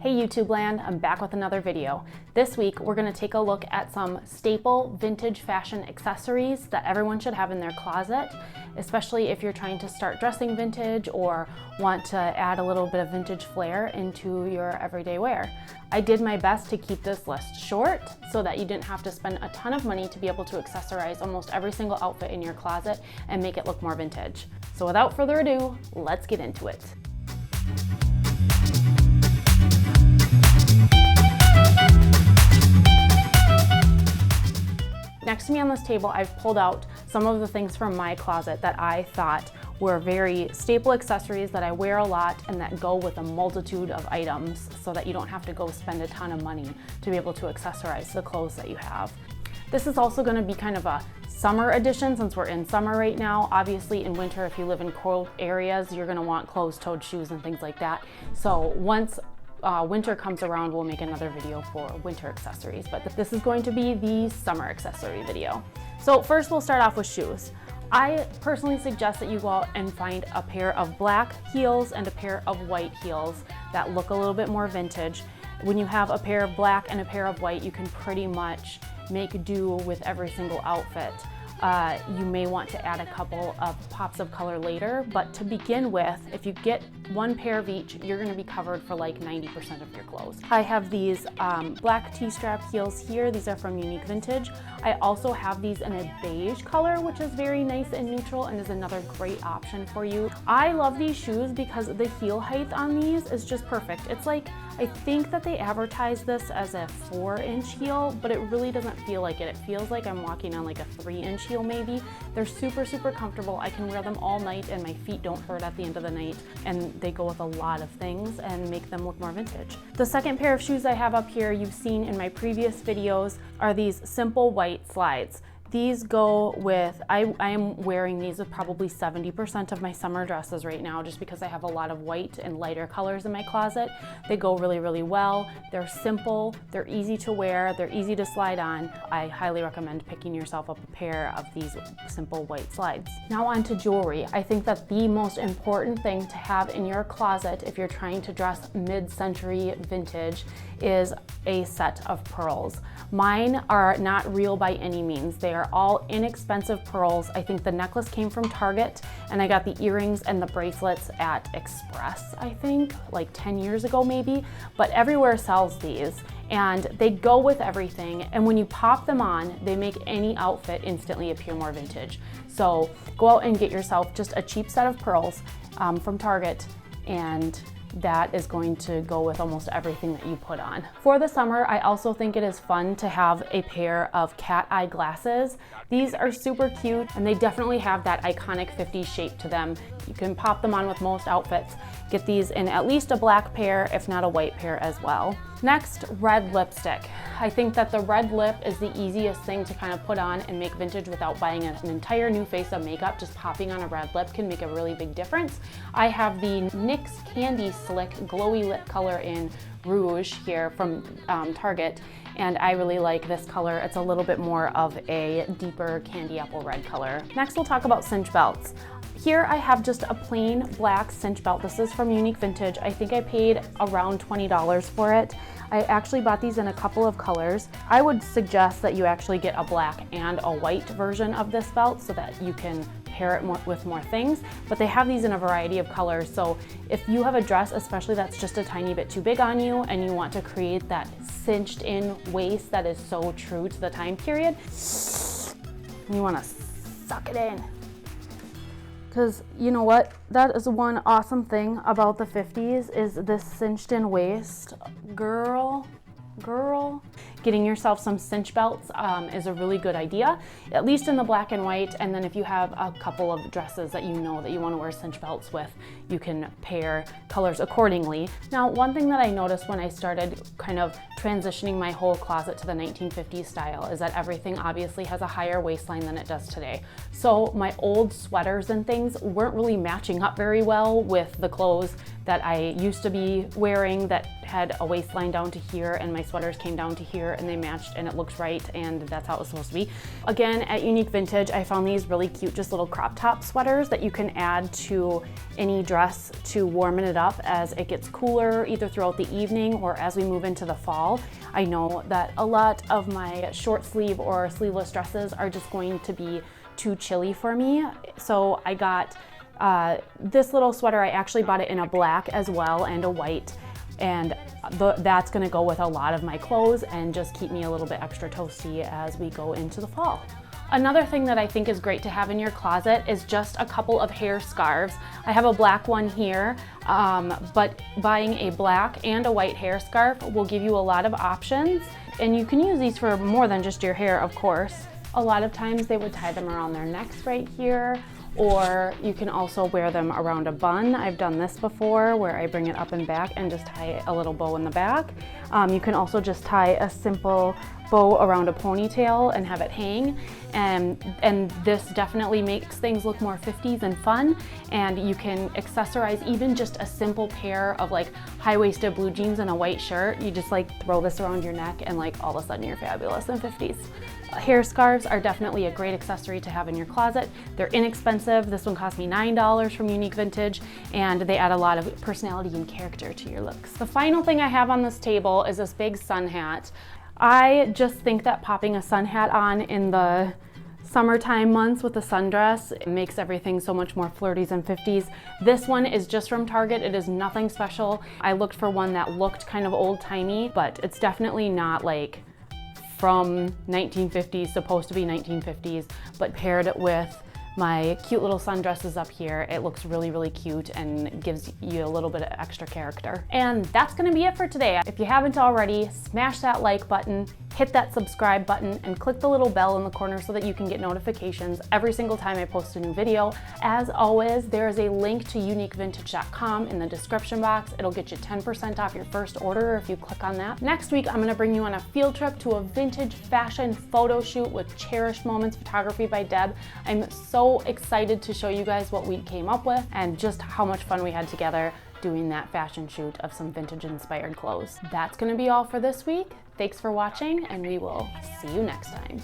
Hey YouTube land, I'm back with another video. This week we're going to take a look at some staple vintage fashion accessories that everyone should have in their closet, especially if you're trying to start dressing vintage or want to add a little bit of vintage flair into your everyday wear. I did my best to keep this list short so that you didn't have to spend a ton of money to be able to accessorize almost every single outfit in your closet and make it look more vintage. So without further ado, let's get into it. Next to me on this table, I've pulled out some of the things from my closet that I thought were very staple accessories that I wear a lot and that go with a multitude of items so that you don't have to go spend a ton of money to be able to accessorize the clothes that you have. This is also going to be kind of a summer edition since we're in summer right now. Obviously in winter, if you live in cold areas, you're going to want closed-toed shoes and things like that. So once winter comes around, we'll make another video for winter accessories, but this is going to be the summer accessory video. So first we'll start off with shoes. I personally suggest that you go out and find a pair of black heels and a pair of white heels that look a little bit more vintage. When you have a pair of black and a pair of white, you can pretty much make do with every single outfit. You may want to add a couple of pops of color later, but to begin with, if you get one pair of each, you're going to be covered for like 90% of your clothes. I have these black T-strap heels here. These are from Unique Vintage. I also have these in a beige color, which is very nice and neutral and is another great option for you. I love these shoes because the heel height on these is just perfect. It's like, I think that they advertise this as a 4-inch heel, but it really doesn't feel like it. It feels like I'm walking on like a 3-inch heel maybe. They're super, super comfortable. I can wear them all night and my feet don't hurt at the end of the night, and they go with a lot of things and make them look more vintage. The second pair of shoes I have up here, you've seen in my previous videos, are these simple white slides. These go with, I am wearing these with probably 70% of my summer dresses right now just because I have a lot of white and lighter colors in my closet. They go really, really well. They're simple, they're easy to wear, they're easy to slide on. I highly recommend picking yourself up a pair of these simple white slides. Now on to jewelry. I think that the most important thing to have in your closet if you're trying to dress mid-century vintage is a set of pearls. Mine are not real by any means. They are all inexpensive pearls. I think the necklace came from Target and I got the earrings and the bracelets at Express, I think, like 10 years ago maybe, but everywhere sells these and they go with everything, and when you pop them on, they make any outfit instantly appear more vintage. So go out and get yourself just a cheap set of pearls from Target, and that is going to go with almost everything that you put on. For the summer, I also think it is fun to have a pair of cat eye glasses. These are super cute and they definitely have that iconic 50s shape to them. You can pop them on with most outfits. Get these in at least a black pair, if not a white pair as well. Next, red lipstick. I think that the red lip is the easiest thing to kind of put on and make vintage without buying an entire new face of makeup. Just popping on a red lip can make a really big difference. I have the NYX Candy Slick Glowy Lip color in Rouge here from Target, and I really like this color. It's a little bit more of a deeper candy apple red color. Next, we'll talk about cinch belts. Here I have just a plain black cinch belt. This is from Unique Vintage. I think I paid around $20 for it. I actually bought these in a couple of colors. I would suggest that you actually get a black and a white version of this belt so that you can pair it with more things, but they have these in a variety of colors. So if you have a dress, especially that's just a tiny bit too big on you and you want to create that cinched in waist that is so true to the time period, you want to suck it in. Because you know what, that is one awesome thing about the 50s is this cinched in waist. Girl. Getting yourself some cinch belts is a really good idea, at least in the black and white. And then if you have a couple of dresses that you know that you want to wear cinch belts with, you can pair colors accordingly. Now, one thing that I noticed when I started kind of transitioning my whole closet to the 1950s style is that everything obviously has a higher waistline than it does today. So my old sweaters and things weren't really matching up very well with the clothes that I used to be wearing that had a waistline down to here and my sweaters came down to here and they matched and it looked right, and that's how it was supposed to be. Again, at Unique Vintage, I found these really cute, just little crop top sweaters that you can add to any dress to warm it up as it gets cooler, either throughout the evening or as we move into the fall. I know that a lot of my short sleeve or sleeveless dresses are just going to be too chilly for me. So I got this little sweater. I actually bought it in a black as well and a white, and that's gonna go with a lot of my clothes and just keep me a little bit extra toasty as we go into the fall. Another thing that I think is great to have in your closet is just a couple of hair scarves. I have a black one here, but buying a black and a white hair scarf will give you a lot of options, and you can use these for more than just your hair, of course. A lot of times they would tie them around their necks right here, or you can also wear them around a bun. I've done this before where I bring it up and back and just tie a little bow in the back. You can also just tie a simple bow around a ponytail and have it hang, and this definitely makes things look more 50s and fun. And you can accessorize even just a simple pair of like high-waisted blue jeans and a white shirt. You just like throw this around your neck and like all of a sudden you're fabulous in 50s. Hair scarves are definitely a great accessory to have in your closet. They're inexpensive. This one cost me $9 from Unique Vintage, and they add a lot of personality and character to your looks. The final thing I have on this table is this big sun hat. I just think that popping a sun hat on in the summertime months with a sundress, it makes everything so much more flirty and 50s. This one is just from Target. It is nothing special. I looked for one that looked kind of old-timey, but it's definitely not like from 1950s, supposed to be 1950s, but paired with my cute little sundresses up here, it looks really, really cute and gives you a little bit of extra character. And that's gonna be it for today. If you haven't already, smash that like button, hit that subscribe button, and click the little bell in the corner so that you can get notifications every single time I post a new video. As always, there is a link to uniquevintage.com in the description box. It'll get you 10% off your first order if you click on that. Next week, I'm gonna bring you on a field trip to a vintage fashion photo shoot with Cherished Moments Photography by Deb. I'm so excited to show you guys what we came up with and just how much fun we had together doing that fashion shoot of some vintage inspired clothes. That's gonna be all for this week. Thanks for watching, and we will see you next time.